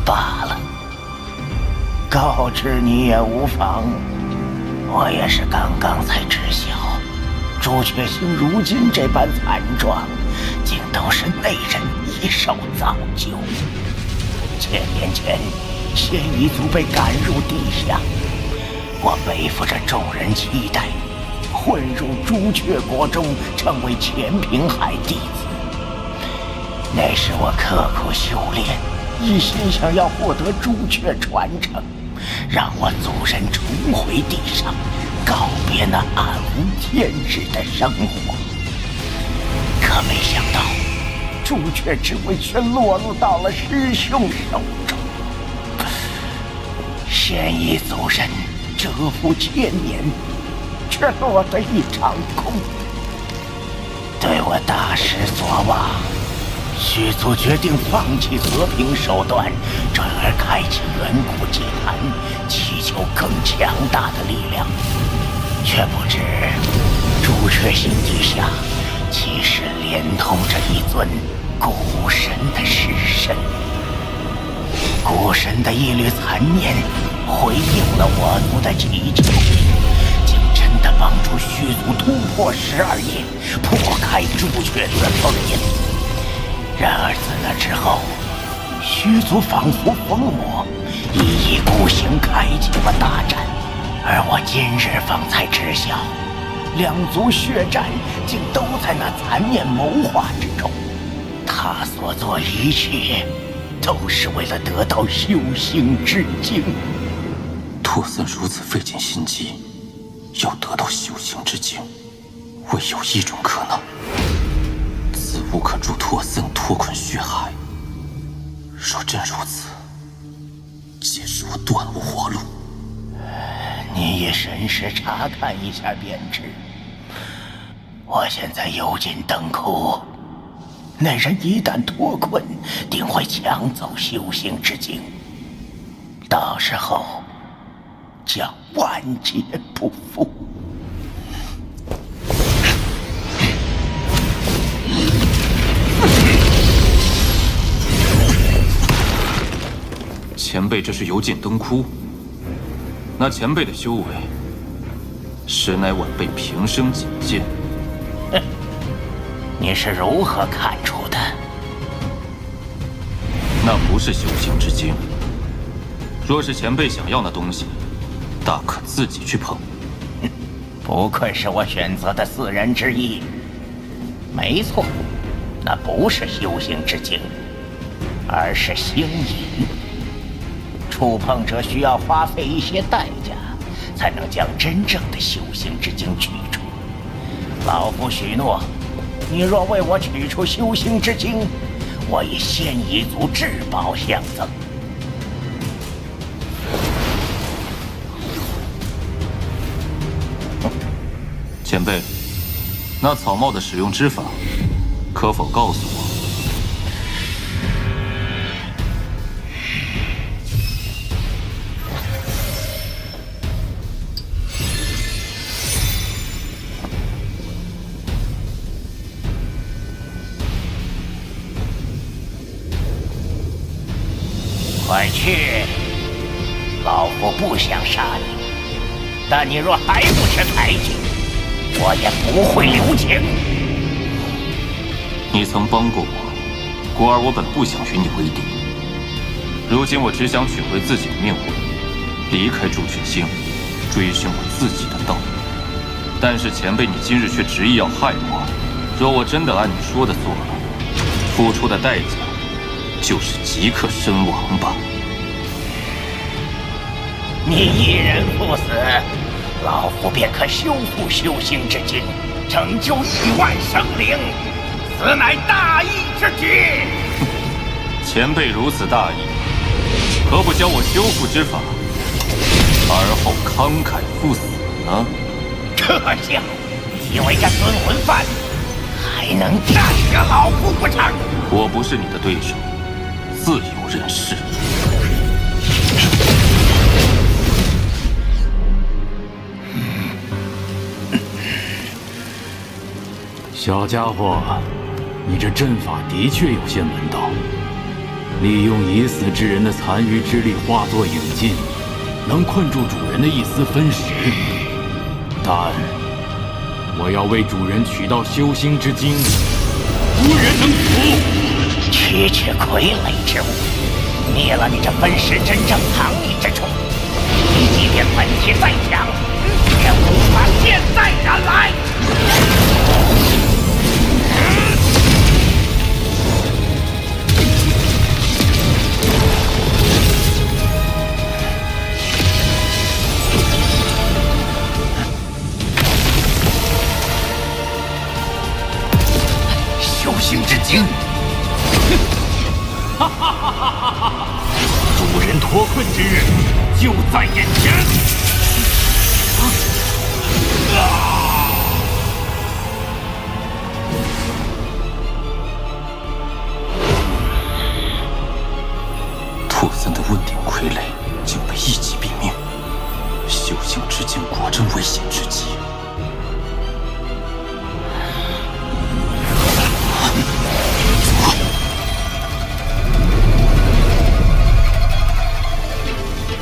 罢了，告知你也无妨。我也是刚刚才知晓，朱雀星如今这般惨状，竟都是内人一手造就。1000年前，仙一族被赶入地下，我背负着众人期待，混入朱雀国中，成为钱平海弟子。那时我刻苦修炼，一心想要获得朱雀传承，让我族人重回地上，告别那暗无天日的生活。可没想到，朱雀之位却落入到了师兄手中。仙一族人蛰伏1000年，却落得一场空。对我大失所望，虚族决定放弃和平手段，转而开启远古祭坛，祈求更强大的力量。却不知朱雀星底下其实连通着一尊古神的尸身。古神的一缕残念回应了我族的祈求，竟真的帮助虚族突破12夜，破开朱雀子的封印。然而自那之后，虚族仿佛疯魔，一意孤行开启了大战。而我今日方才知晓，两族血战竟都在那残念谋划之中。他所做一切，都是为了得到修行之境。拓森如此费尽心机，要得到修行之境，唯有一种可能：子无可助拓森脱困血海。若真如此，届时我断无活路。你也神识查看一下便知。我现在油尽灯枯，那人一旦脱困，定会抢走修行之境，到时候将万劫不复。前辈这是油尽灯枯，那前辈的修为，实乃晚辈平生仅见。你是如何看出的？那不是修行之经。若是前辈想要那东西，大可自己去碰。不愧是我选择的4人之一。没错，那不是修行之经，而是星隐。触碰者需要花费一些代价，才能将真正的修行之经取出。老夫许诺，你若为我取出修行之经，我以仙一族至宝相赠。前辈，那草帽的使用之法，可否告诉我？快去！老夫不想杀你，但你若还不识抬举，我也不会留情。你曾帮过我，故而我本不想与你为敌。如今我只想取回自己的命魂，离开朱雀星，追寻我自己的道路。但是前辈，你今日却执意要害我。若我真的按你说的做了，付出的代价就是即刻身亡吧。你一人赴死，老夫便可修复修行之经，拯救亿万生灵，此乃大义之举。前辈如此大义，何不教我修复之法，而后慷慨赴死呢？可笑！以为这孙魂饭还能战胜老夫不成？我不是你的对手，自有人是。小家伙，你这阵法的确有些门道，利用已死之人的残余之力化作影劲，能困住主人的一丝分食。但我要为主人取到修心之经，无人能阻。区区傀儡之物，灭了你这分食真正藏匿之处，你即便本体再强，也无法现在赶来。修行之经，哈哈哈哈哈！主人脱困之日就在眼前。拓森的问鼎傀儡竟被一击毙命，修行之经果真危险至极。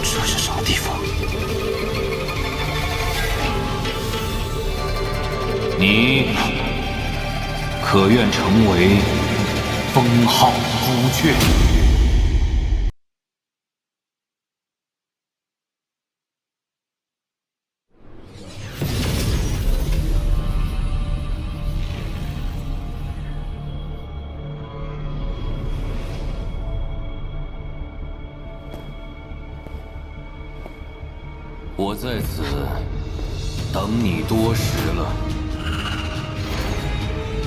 这是什么地方？你可愿成为封号朱雀？我在此等你多时了。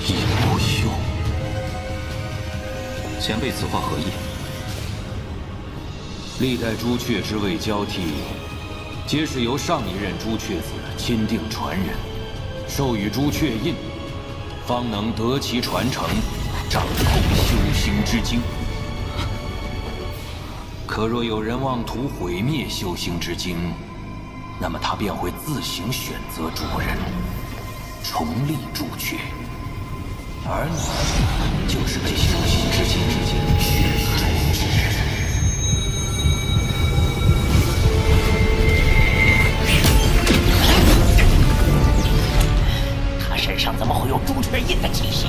叶无忧，前辈此话何意？历代朱雀之位交替，皆是由上一任朱雀子钦定传人，授予朱雀印，方能得其传承，掌控修行之经。可若有人妄图毁灭修行之经，那么他便会自行选择主人，重立朱雀，而你就是被修行之经血中之人。他身上怎么会有朱雀印的气息？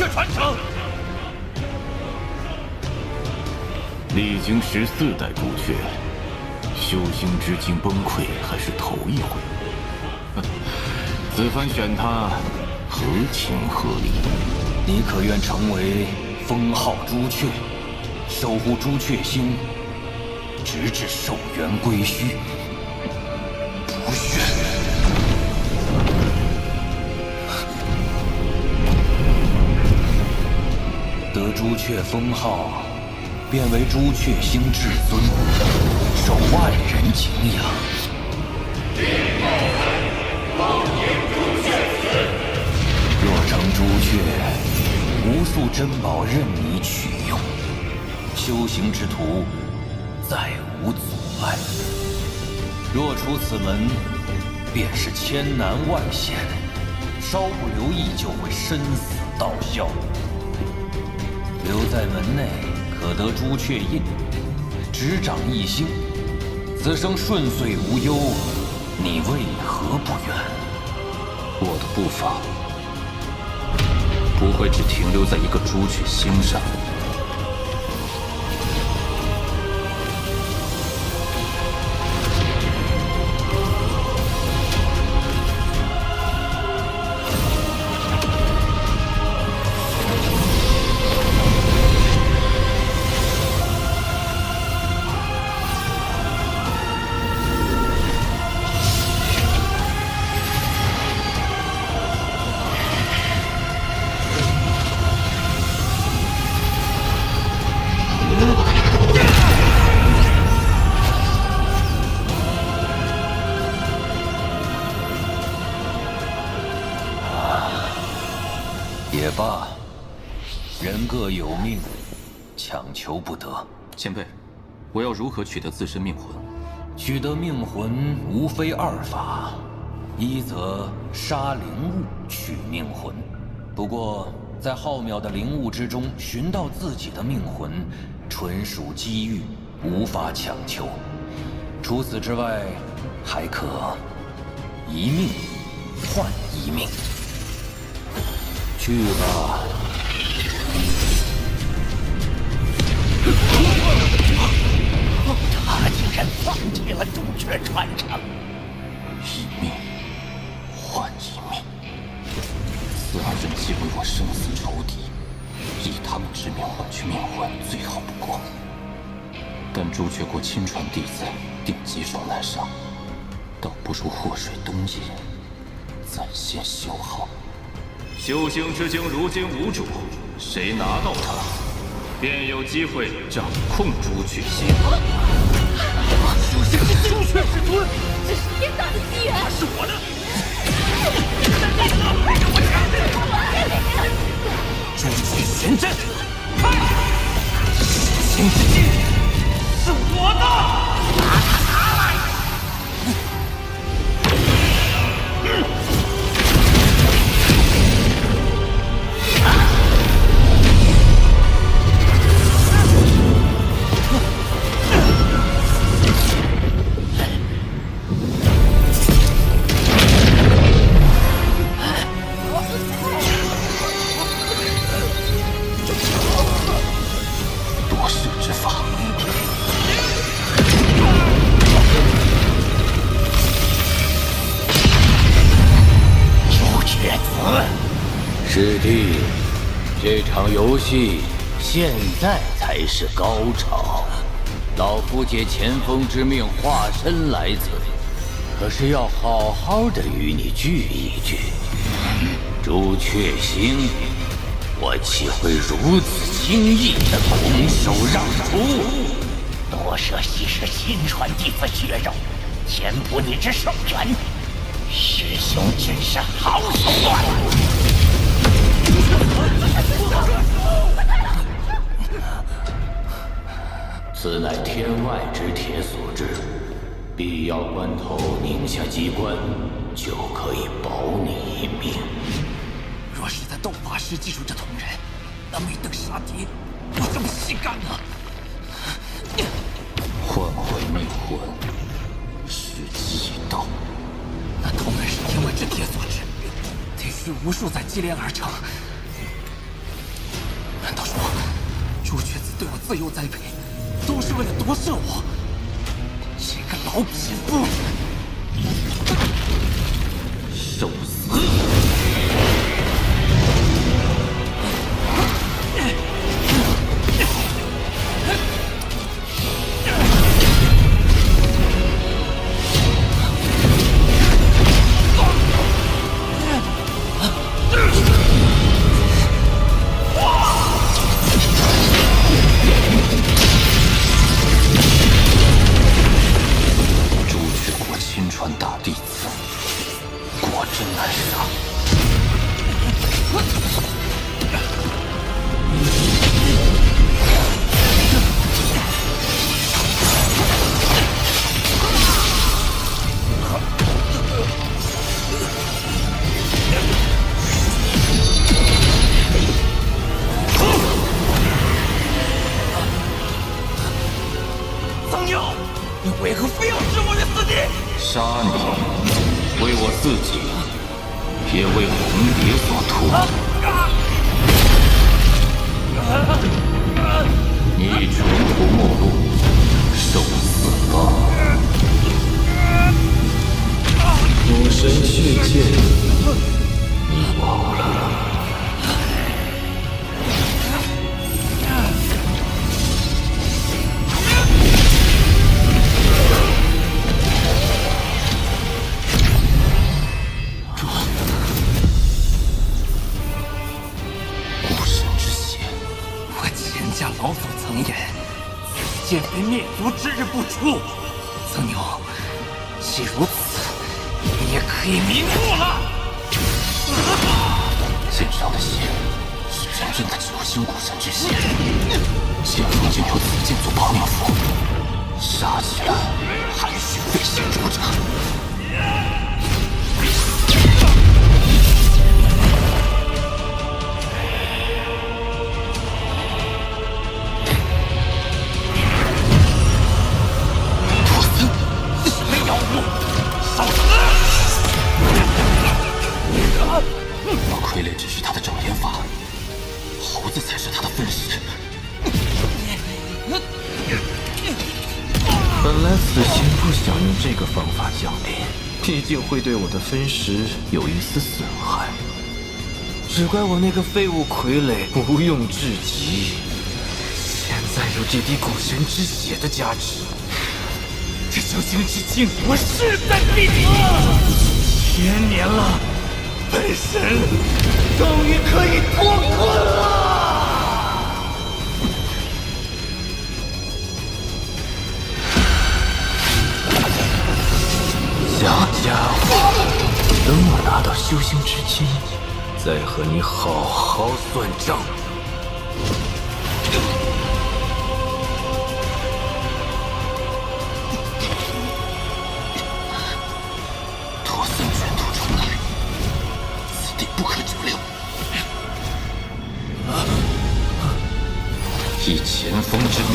雀传承。历经14代朱雀，修行之境崩溃还是头一回。此番选他，合情合理。你可愿成为封号朱雀，守护朱雀星，直至寿元归虚？不愿。得朱雀封号，便为朱雀星至尊，受万人敬仰。若成朱雀，无数珍宝任你取用，修行之途再无阻碍。若出此门，便是千难万险，稍不留意就会身死道消。留在门内，可得朱雀印，执掌一星，此生顺遂无忧，你为何不愿？我的步伐不会只停留在一个朱雀星上。也罢，人各有命，强求不得。前辈，我要如何取得自身命魂？取得命魂无非二法，一则杀灵物取命魂，不过在浩渺的灵物之中寻到自己的命魂，纯属机遇，无法强求。除此之外，还可一命换一命。去吧。他竟然放弃了朱雀传承，一命换一命，此二人既为我生死仇敌，以他们之命换取命魂最好不过。但朱雀国亲传弟子定棘手难上，倒不如祸水东移，暂先修好。修行之境如今无主，谁拿到它，便有机会掌控朱雀星。修行之朱雀之尊，这是天大的机缘！他是我的。朱雀玄真，修行之境是我的。拿来！夺舍之法。朱雀子，师弟，这场游戏现在才是高潮。老夫借前锋之命化身来此，可是要好好的与你聚一聚。朱雀星，我岂会如此轻易的空手让出？夺舍系是亲传弟子血肉，填补你之寿元，师兄真是好手段。此乃天外之铁所制，必要关头拧下机关，就可以保你一命。若是在斗法时记住这铜人，那没等杀敌，我怎么细干呢？换回命魂，时机已到。那铜人是天外之铁所制，铁须无数载积连而成。废物栽培，都是为了夺舍我这个老匹夫！受死！杀你，为我自己，也为红蝶所图。你穷途末路，受死吧！武神血剑，你忘了？老祖曾言：“此剑非灭族之日不出。”曾牛，既如此，你也可以瞑目了。剑上的血是真正的九星古神之血，剑锋竟有此剑做帮扶，杀起来还需费心主者。傀儡只是他的障眼法，猴子才是他的分食。本来此行不想用这个方法降临，毕竟会对我的分食有一丝损害。只怪我那个废物傀儡无用至极。现在有这滴古神之血的加持，这修行之境我势在必得。1000年了。本神终于可以脱困了！小家伙，等我拿到修行之金，再和你好好算账。陀僧卷土重来。不可久留，以前锋之命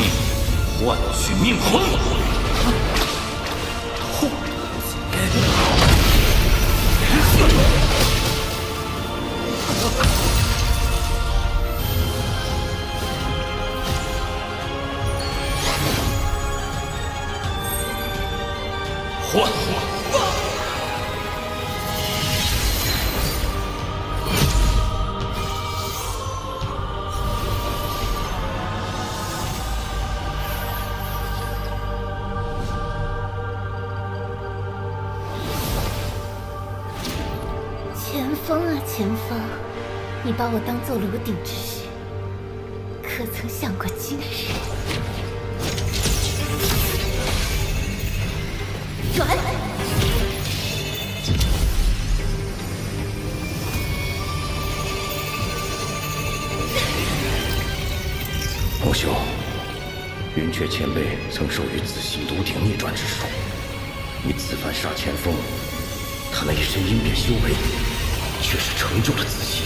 换取命魂。换！前锋啊，前锋，你把我当做炉鼎之时，可曾想过今日？转！魔修，云雀前辈曾授予子系炉鼎逆转之术，你此番杀前锋，他那一身阴变修为，却是成就了子系。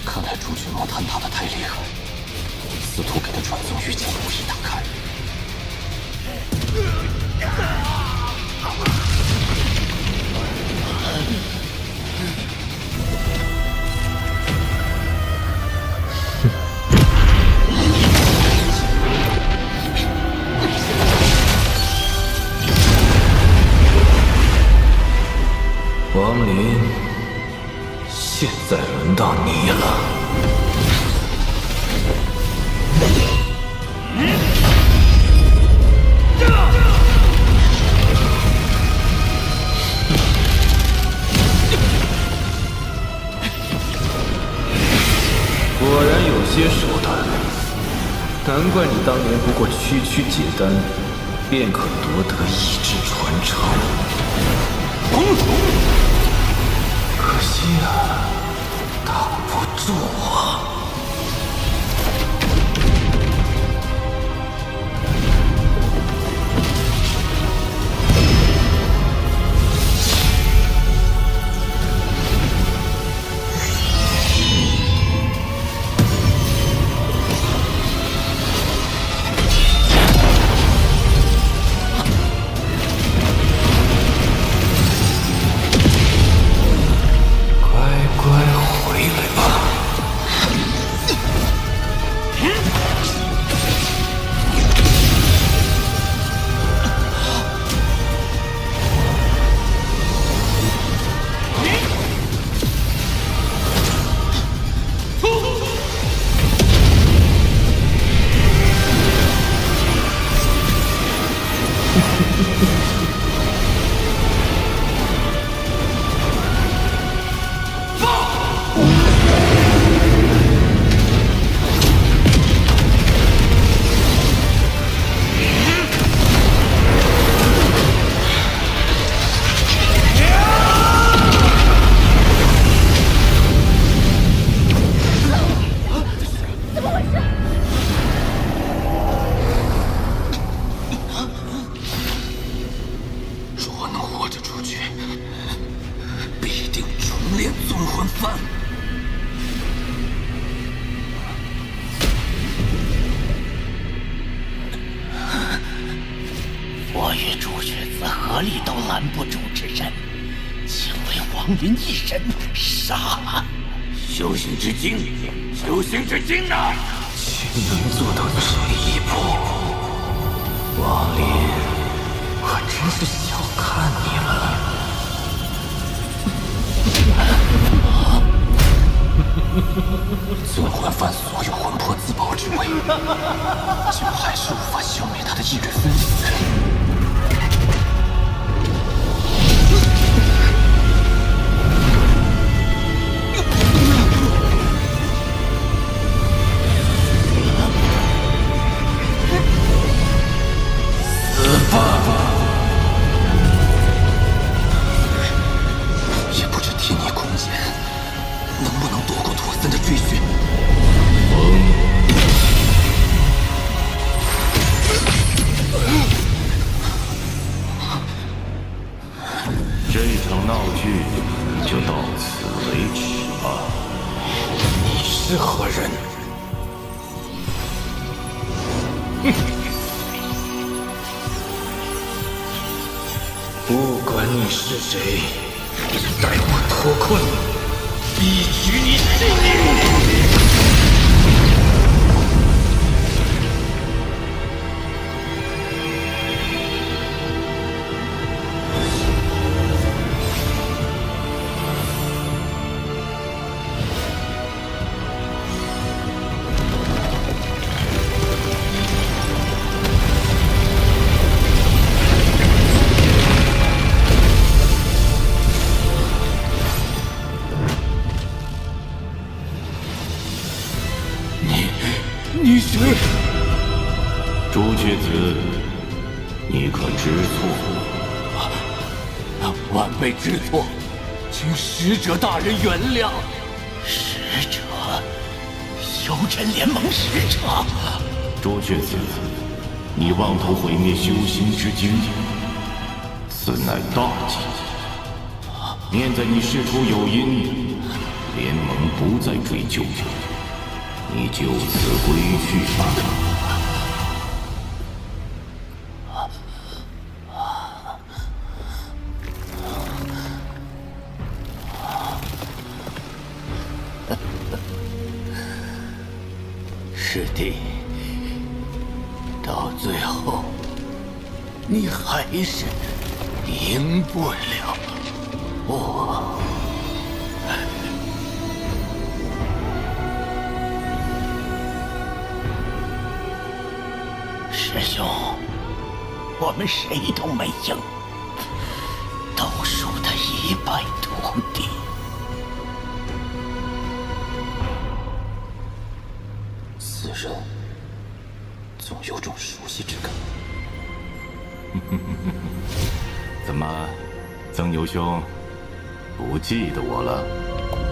看来朱雀魔坍塌的太厉害，司徒给的传送玉剑无意打开。现在轮到你了。果然有些手段，难怪你当年不过区区结丹，便可夺得意志传承。可惜啊，挡不住我。我与朱雀子合力都拦不住之人，请为王云一人杀！修行之精，修行之精呢？竟能做到这一步，王林，我真是小看你了。尊魂幡所有魂魄自爆之位，就还是无法消灭他的意志分死。死吧！也不知天野空间能不能躲过托森的追寻。这场闹剧就到此为止吧。你是何人？不管你是谁，待我脱困，必取你性命！你是朱雀子，你可知错？晚辈知错，请使者大人原谅。使者，修真联盟使者。朱雀子，你妄图毁灭修心之精，此乃大忌。念在你事出有因，联盟不再追究，你就此归去吧。师弟，到最后，你还是赢不了我。师兄，我们谁都没赢，都输得一败涂地。此人总有种熟悉之感。怎么，曾牛兄不记得我了？